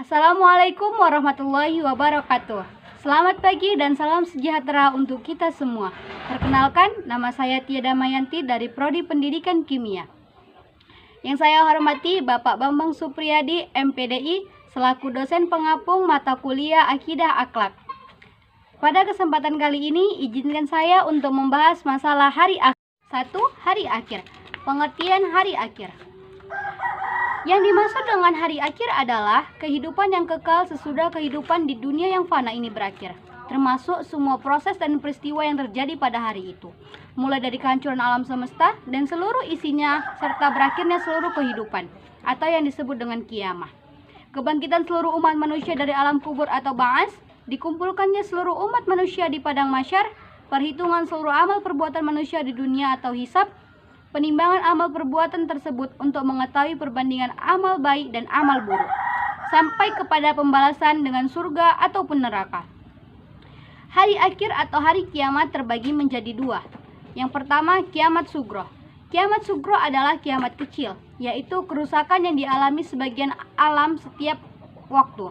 Assalamualaikum warahmatullahi wabarakatuh. Selamat pagi dan salam sejahtera untuk kita semua. Perkenalkan, nama saya Tia Damayanti dari Prodi Pendidikan Kimia. Yang saya hormati Bapak Bambang Supriyadi, MPDI, selaku dosen pengapung mata kuliah Akidah Akhlak. Pada kesempatan kali ini, izinkan saya untuk membahas masalah hari akhir. 1. Hari akhir. Pengertian hari akhir. Yang dimaksud dengan hari akhir adalah kehidupan yang kekal sesudah kehidupan di dunia yang fana ini berakhir, termasuk semua proses dan peristiwa yang terjadi pada hari itu, mulai dari kehancuran alam semesta dan seluruh isinya, serta berakhirnya seluruh kehidupan, atau yang disebut dengan kiamah. Kebangkitan seluruh umat manusia dari alam kubur atau ba'ats, dikumpulkannya seluruh umat manusia di padang mahsyar, perhitungan seluruh amal perbuatan manusia di dunia atau hisab, penimbangan amal perbuatan tersebut untuk mengetahui perbandingan amal baik dan amal buruk, sampai kepada pembalasan dengan surga ataupun neraka. Hari akhir atau hari kiamat terbagi menjadi dua. Yang pertama, kiamat sugro. Kiamat sugro adalah kiamat kecil, yaitu kerusakan yang dialami sebagian alam setiap waktu,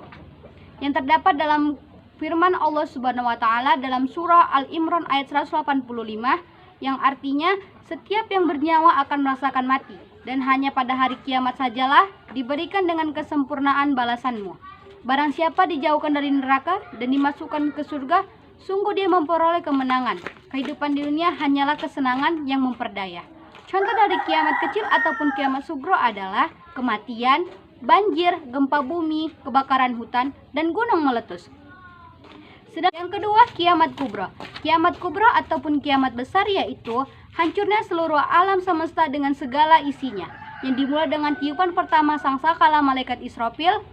yang terdapat dalam firman Allah Subhanahu wa Ta'ala dalam surah Al-Imran ayat 185, yang artinya setiap yang bernyawa akan merasakan mati, dan hanya pada hari kiamat sajalah diberikan dengan kesempurnaan balasanmu. Barang siapa dijauhkan dari neraka dan dimasukkan ke surga, sungguh dia memperoleh kemenangan. Kehidupan di dunia hanyalah kesenangan yang memperdaya. Contoh dari kiamat kecil ataupun kiamat sugro adalah kematian, banjir, gempa bumi, kebakaran hutan, dan gunung meletus. Yang kedua, kiamat kubro. Kiamat kubro ataupun kiamat besar yaitu hancurnya seluruh alam semesta dengan segala isinya, yang dimulai dengan tiupan pertama sangkakala malaikat Israfil.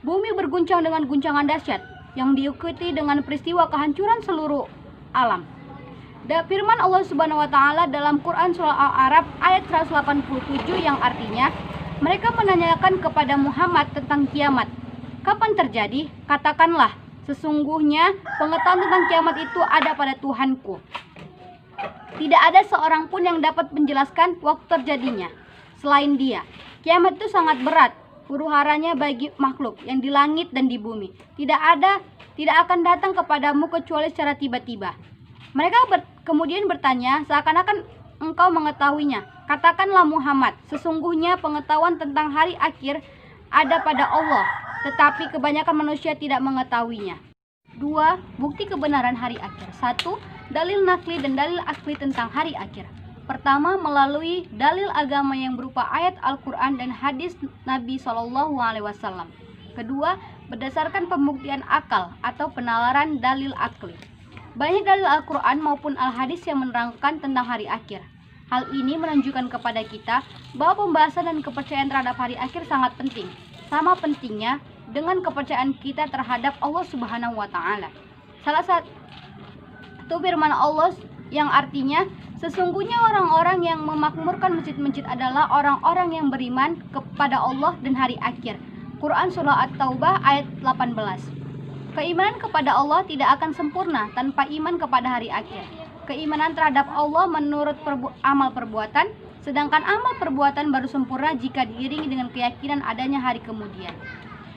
Bumi berguncang dengan guncangan dahsyat yang diikuti dengan peristiwa kehancuran seluruh alam. Dan firman Allah Subhanahu wa Ta'ala dalam Quran surah Al-A'raf ayat 187 yang artinya, mereka menanyakan kepada Muhammad tentang kiamat, kapan terjadi? Katakanlah, sesungguhnya pengetahuan tentang kiamat itu ada pada Tuhanku. Tidak ada seorang pun yang dapat menjelaskan waktu terjadinya selain Dia. Kiamat itu sangat berat huru-haranya bagi makhluk yang di langit dan di bumi. Tidak akan datang kepadamu kecuali secara tiba-tiba. Mereka kemudian bertanya, seakan-akan engkau mengetahuinya. Katakanlah Muhammad, sesungguhnya pengetahuan tentang hari akhir ada pada Allah, tetapi kebanyakan manusia tidak mengetahuinya. 2. Bukti kebenaran hari akhir. 1. Dalil nakli dan dalil akli tentang hari akhir. Pertama, melalui dalil agama yang berupa ayat Al-Quran dan hadis Nabi SAW. Kedua, berdasarkan pembuktian akal atau penalaran dalil akli. Banyak dalil Al-Quran maupun Al-Hadis yang menerangkan tentang hari akhir. Hal ini menunjukkan kepada kita bahwa pembahasan dan kepercayaan terhadap hari akhir sangat penting. Sama pentingnya dengan kepercayaan kita terhadap Allah Subhanahu wa Ta'ala. Salah satu firman Allah yang artinya, sesungguhnya orang-orang yang memakmurkan masjid-masjid adalah orang-orang yang beriman kepada Allah dan hari akhir. Quran surah At-Taubah ayat 18. Keimanan kepada Allah tidak akan sempurna tanpa iman kepada hari akhir. Keimanan terhadap Allah menurut amal perbuatan, sedangkan amal perbuatan baru sempurna jika diiringi dengan keyakinan adanya hari kemudian.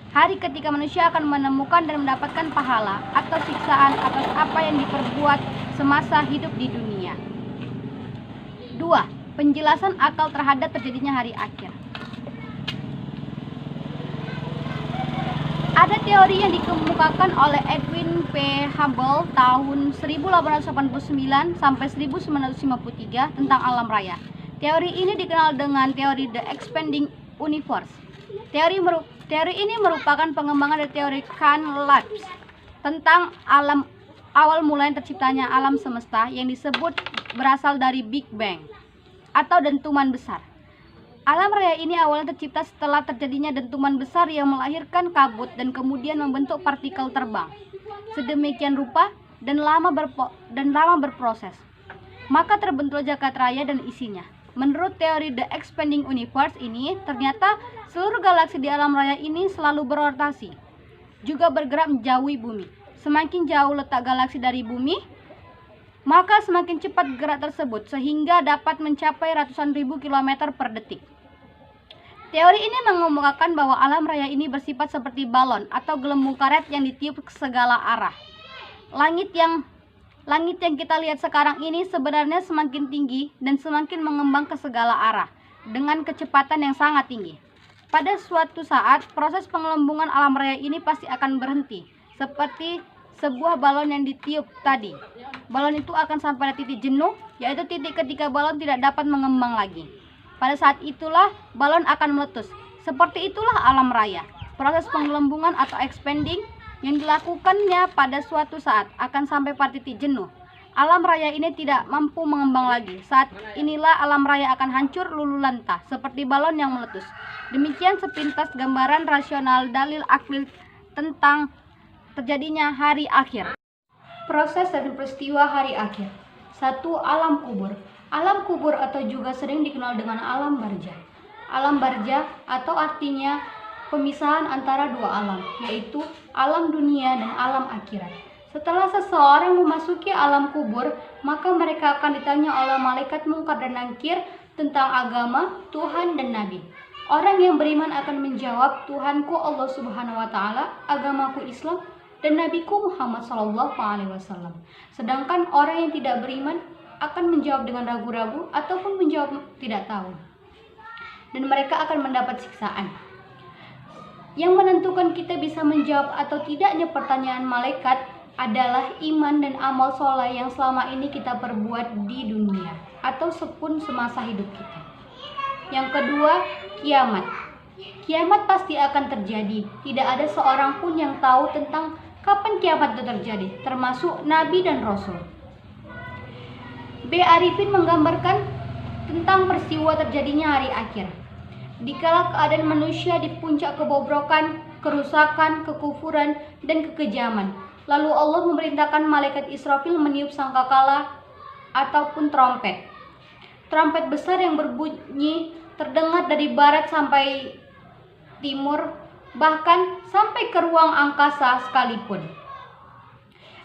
Hari ketika manusia akan menemukan dan mendapatkan pahala atau siksaan atas apa yang diperbuat semasa hidup di dunia. 2. Penjelasan akal terhadap terjadinya hari akhir. Ada teori yang dikemukakan oleh Edwin P. Hubble tahun 1889 sampai 1953 tentang alam raya. Teori ini dikenal dengan teori The Expanding Universe. Teori ini merupakan pengembangan dari teori Canlaps tentang awal mula terciptanya alam semesta yang disebut berasal dari Big Bang atau dentuman besar. Alam raya ini awalnya tercipta setelah terjadinya dentuman besar yang melahirkan kabut dan kemudian membentuk partikel terbang. Sedemikian rupa dan lama berproses, maka terbentuk jagat raya dan isinya. Menurut teori The Expanding Universe ini, ternyata seluruh galaksi di alam raya ini selalu berotasi, juga bergerak menjauhi bumi. Semakin jauh letak galaksi dari bumi, maka semakin cepat gerak tersebut sehingga dapat mencapai ratusan ribu kilometer per detik. Teori ini mengemukakan bahwa alam raya ini bersifat seperti balon atau gelembung karet yang ditiup ke segala arah. Langit yang kita lihat sekarang ini sebenarnya semakin tinggi dan semakin mengembang ke segala arah dengan kecepatan yang sangat tinggi. Pada suatu saat, proses pengelembungan alam raya ini pasti akan berhenti, seperti sebuah balon yang ditiup tadi. Balon itu akan sampai pada titik jenuh, yaitu titik ketika balon tidak dapat mengembang lagi. Pada saat itulah balon akan meletus. Seperti itulah alam raya. Proses penggelembungan atau expanding yang dilakukannya pada suatu saat akan sampai pada titik jenuh. Alam raya ini tidak mampu mengembang lagi. Saat inilah alam raya akan hancur lulu lantah seperti balon yang meletus. Demikian sepintas gambaran rasional dalil akli tentang terjadinya hari akhir. Proses dan peristiwa hari akhir. 1. Alam kubur. Alam kubur atau juga sering dikenal dengan alam barzah. Alam barzah atau artinya pemisahan antara dua alam, yaitu alam dunia dan alam akhirat. Setelah seseorang memasuki alam kubur, maka mereka akan ditanya oleh malaikat Munkar dan Nakir tentang agama, Tuhan dan Nabi. Orang yang beriman akan menjawab, Tuhanku Allah Subhanahu wa taala, agamaku Islam dan Nabiku Muhammad sallallahu alaihi wasallam. Sedangkan orang yang tidak beriman akan menjawab dengan ragu-ragu ataupun menjawab tidak tahu. Dan mereka akan mendapat siksaan. Yang menentukan kita bisa menjawab atau tidaknya pertanyaan malaikat adalah iman dan amal soleh yang selama ini kita perbuat di dunia atau sepun semasa hidup kita. Yang kedua, kiamat. Kiamat pasti akan terjadi. Tidak ada seorang pun yang tahu tentang kapan kiamat itu terjadi, termasuk Nabi dan Rasul. B. Arifin menggambarkan tentang peristiwa terjadinya hari akhir. Dikala keadaan manusia di puncak kebobrokan, kerusakan, kekufuran, dan kekejaman, lalu Allah memerintahkan malaikat Israfil meniup sangkakala ataupun trompet. Trompet besar yang berbunyi terdengar dari barat sampai timur, bahkan sampai ke ruang angkasa sekalipun.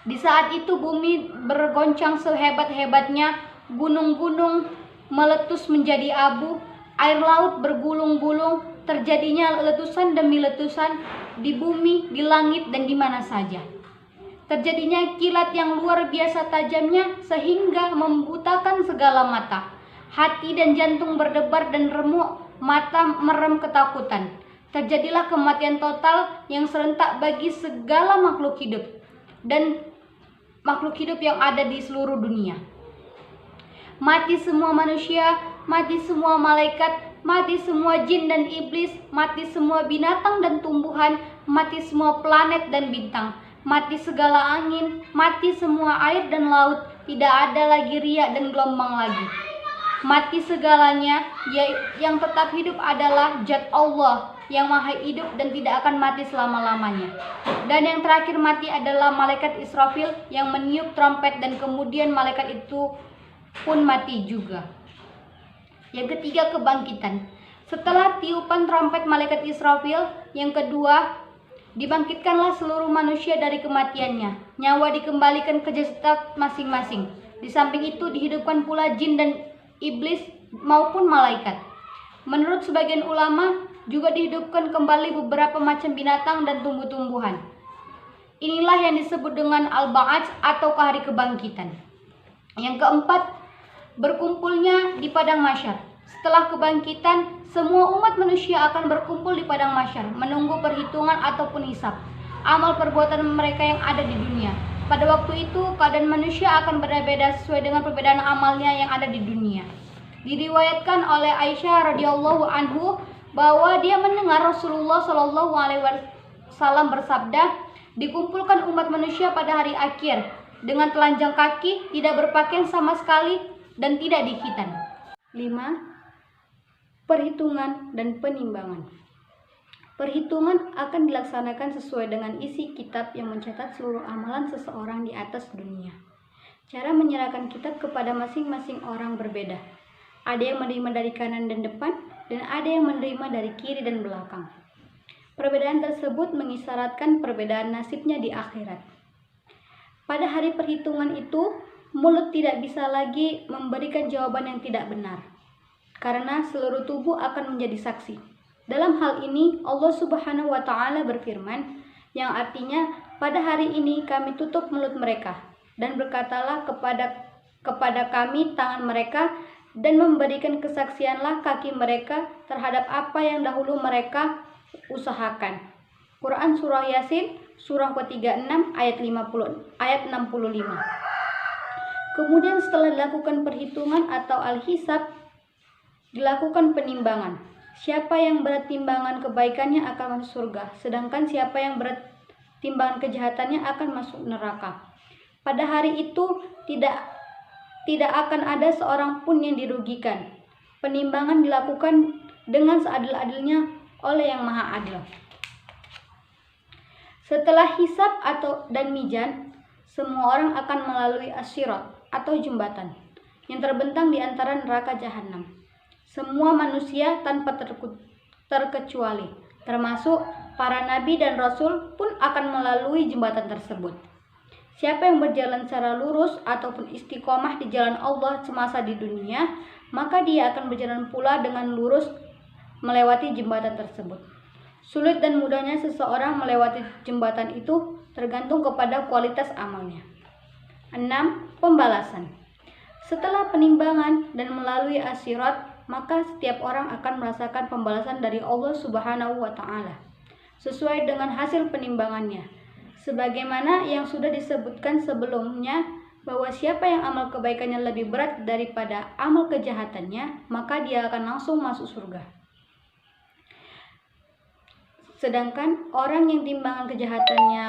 Di saat itu bumi bergoncang sehebat-hebatnya, gunung-gunung meletus menjadi abu, air laut bergulung-gulung, terjadinya letusan demi letusan di bumi, di langit, dan di mana saja. Terjadinya kilat yang luar biasa tajamnya sehingga membutakan segala mata. Hati dan jantung berdebar dan remuk, mata merem ketakutan. Terjadilah kematian total yang serentak bagi segala makhluk hidup dan makhluk hidup yang ada di seluruh dunia. Mati semua manusia, mati semua malaikat, mati semua jin dan iblis, mati semua binatang dan tumbuhan, mati semua planet dan bintang, mati segala angin, mati semua air dan laut, tidak ada lagi riak dan gelombang lagi. Mati segalanya, yang tetap hidup adalah Zat Allah yang maha hidup dan tidak akan mati selama-lamanya. Dan yang terakhir mati adalah malaikat Israfil yang meniup trompet dan kemudian malaikat itu pun mati juga. Yang ketiga, kebangkitan. Setelah tiupan trompet malaikat Israfil, yang kedua, dibangkitkanlah seluruh manusia dari kematiannya. Nyawa dikembalikan ke jasad masing-masing. Di samping itu dihidupkan pula jin dan iblis maupun malaikat. Menurut sebagian ulama, juga dihidupkan kembali beberapa macam binatang dan tumbuh-tumbuhan. Inilah yang disebut dengan al-ba'ats atau hari kebangkitan. Yang keempat, berkumpulnya di padang mahsyar. Setelah kebangkitan, semua umat manusia akan berkumpul di padang mahsyar, menunggu perhitungan ataupun hisab amal perbuatan mereka yang ada di dunia. Pada waktu itu, keadaan manusia akan berbeda sesuai dengan perbedaan amalnya yang ada di dunia. Diriwayatkan oleh Aisyah radhiyallahu anhu bahwa dia mendengar Rasulullah shallallahu alaihi wasallam bersabda, dikumpulkan umat manusia pada hari akhir dengan telanjang kaki, tidak berpakaian sama sekali dan tidak dikhitan. 5. Perhitungan dan penimbangan. Perhitungan akan dilaksanakan sesuai dengan isi kitab yang mencatat seluruh amalan seseorang di atas dunia. Cara menyerahkan kitab kepada masing-masing orang berbeda. Ada yang menerima dari kanan dan depan, dan ada yang menerima dari kiri dan belakang. Perbedaan tersebut mengisyaratkan perbedaan nasibnya di akhirat. Pada hari perhitungan itu, mulut tidak bisa lagi memberikan jawaban yang tidak benar, karena seluruh tubuh akan menjadi saksi. Dalam hal ini Allah Subhanahu wa taala berfirman, yang artinya pada hari ini kami tutup mulut mereka dan berkatalah kepada kami tangan mereka, dan memberikan kesaksianlah kaki mereka terhadap apa yang dahulu mereka usahakan. Quran Surah Yasin surah ke-36 ayat 65. Kemudian setelah dilakukan perhitungan atau al-hisab, dilakukan penimbangan. Siapa yang berat timbangan kebaikannya akan masuk surga, sedangkan siapa yang berat timbangan kejahatannya akan masuk neraka. Pada hari itu tidak akan ada seorang pun yang dirugikan. Penimbangan dilakukan dengan seadil-adilnya oleh Yang Maha Adil. Setelah hisab dan mizan, semua orang akan melalui as-sirat atau jembatan yang terbentang di antara neraka jahanam. Semua manusia tanpa terkecuali, termasuk para nabi dan rasul pun akan melalui jembatan tersebut. Siapa yang berjalan secara lurus ataupun istiqomah di jalan Allah semasa di dunia, maka dia akan berjalan pula dengan lurus melewati jembatan tersebut. Sulit dan mudahnya seseorang melewati jembatan itu tergantung kepada kualitas amalnya. 6. Pembalasan. Setelah penimbangan dan melalui as-sirat, maka setiap orang akan merasakan pembalasan dari Allah Subhanahu wa taala sesuai dengan hasil penimbangannya. Sebagaimana yang sudah disebutkan sebelumnya, bahwa siapa yang amal kebaikannya lebih berat daripada amal kejahatannya, maka dia akan langsung masuk surga. Sedangkan orang yang timbangan kejahatannya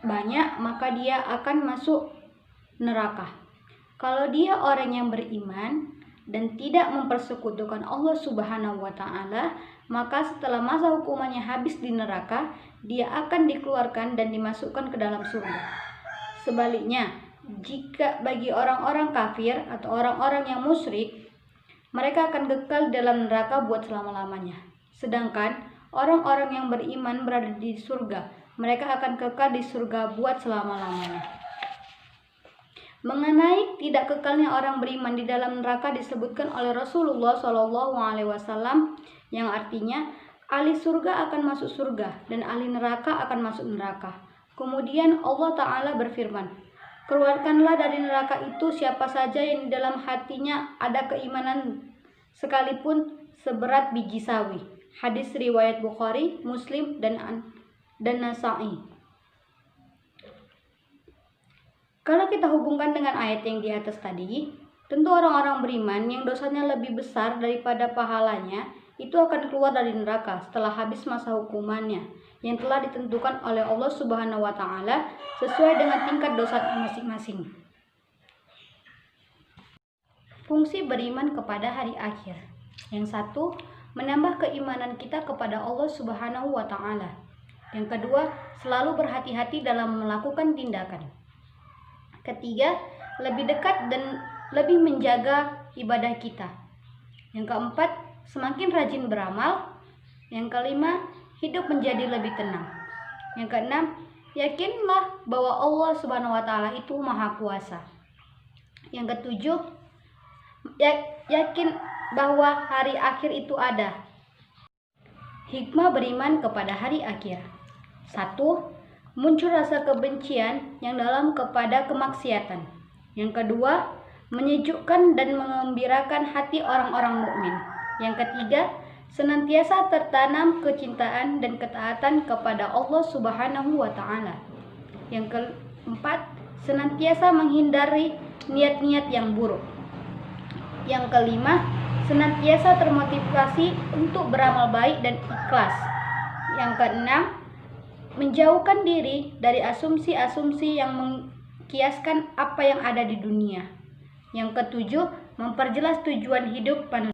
banyak, maka dia akan masuk neraka. Kalau dia orang yang beriman dan tidak mempersekutukan Allah Subhanahu wa taala, maka setelah masa hukumannya habis di neraka, dia akan dikeluarkan dan dimasukkan ke dalam surga. Sebaliknya, jika bagi orang-orang kafir atau orang-orang yang musyrik, mereka akan kekal dalam neraka buat selama-lamanya. Sedangkan orang-orang yang beriman berada di surga, mereka akan kekal di surga buat selama-lamanya. Mengenai tidak kekalnya orang beriman di dalam neraka disebutkan oleh Rasulullah SAW, yang artinya ahli surga akan masuk surga dan ahli neraka akan masuk neraka. Kemudian Allah Ta'ala berfirman, keluarkanlah dari neraka itu siapa saja yang di dalam hatinya ada keimanan sekalipun seberat biji sawi. Hadis riwayat Bukhari, Muslim, dan Nasa'i. Kalau kita hubungkan dengan ayat yang di atas tadi, tentu orang-orang beriman yang dosanya lebih besar daripada pahalanya itu akan keluar dari neraka setelah habis masa hukumannya yang telah ditentukan oleh Allah Subhanahu wa taala sesuai dengan tingkat dosa masing-masing. Fungsi beriman kepada hari akhir. Yang satu, menambah keimanan kita kepada Allah Subhanahu wa taala. Yang kedua, selalu berhati-hati dalam melakukan tindakan. Ketiga, lebih dekat dan lebih menjaga ibadah kita. Yang keempat, semakin rajin beramal. Yang kelima, hidup menjadi lebih tenang. Yang keenam, yakinlah bahwa Allah Subhanahu wa taala itu Maha Kuasa. Yang ketujuh, yakin bahwa hari akhir itu ada. Hikmah beriman kepada hari akhir. 1. Muncul rasa kebencian yang dalam kepada kemaksiatan. Yang kedua, menyejukkan dan mengembirakan hati orang-orang mukmin. Yang ketiga, senantiasa tertanam kecintaan dan ketaatan kepada Allah Subhanahu wa taala. Yang keempat, senantiasa menghindari niat-niat yang buruk. Yang kelima, senantiasa termotivasi untuk beramal baik dan ikhlas. Yang keenam, menjauhkan diri dari asumsi-asumsi yang mengkiaskan apa yang ada di dunia. Yang ketujuh, memperjelas tujuan hidup manusia.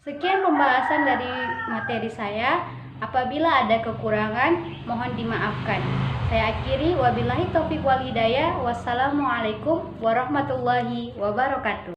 Sekian pembahasan dari materi saya. Apabila ada kekurangan, mohon dimaafkan. Saya akhiri, wabillahi taufiq wal hidayah. Wassalamualaikum warahmatullahi wabarakatuh.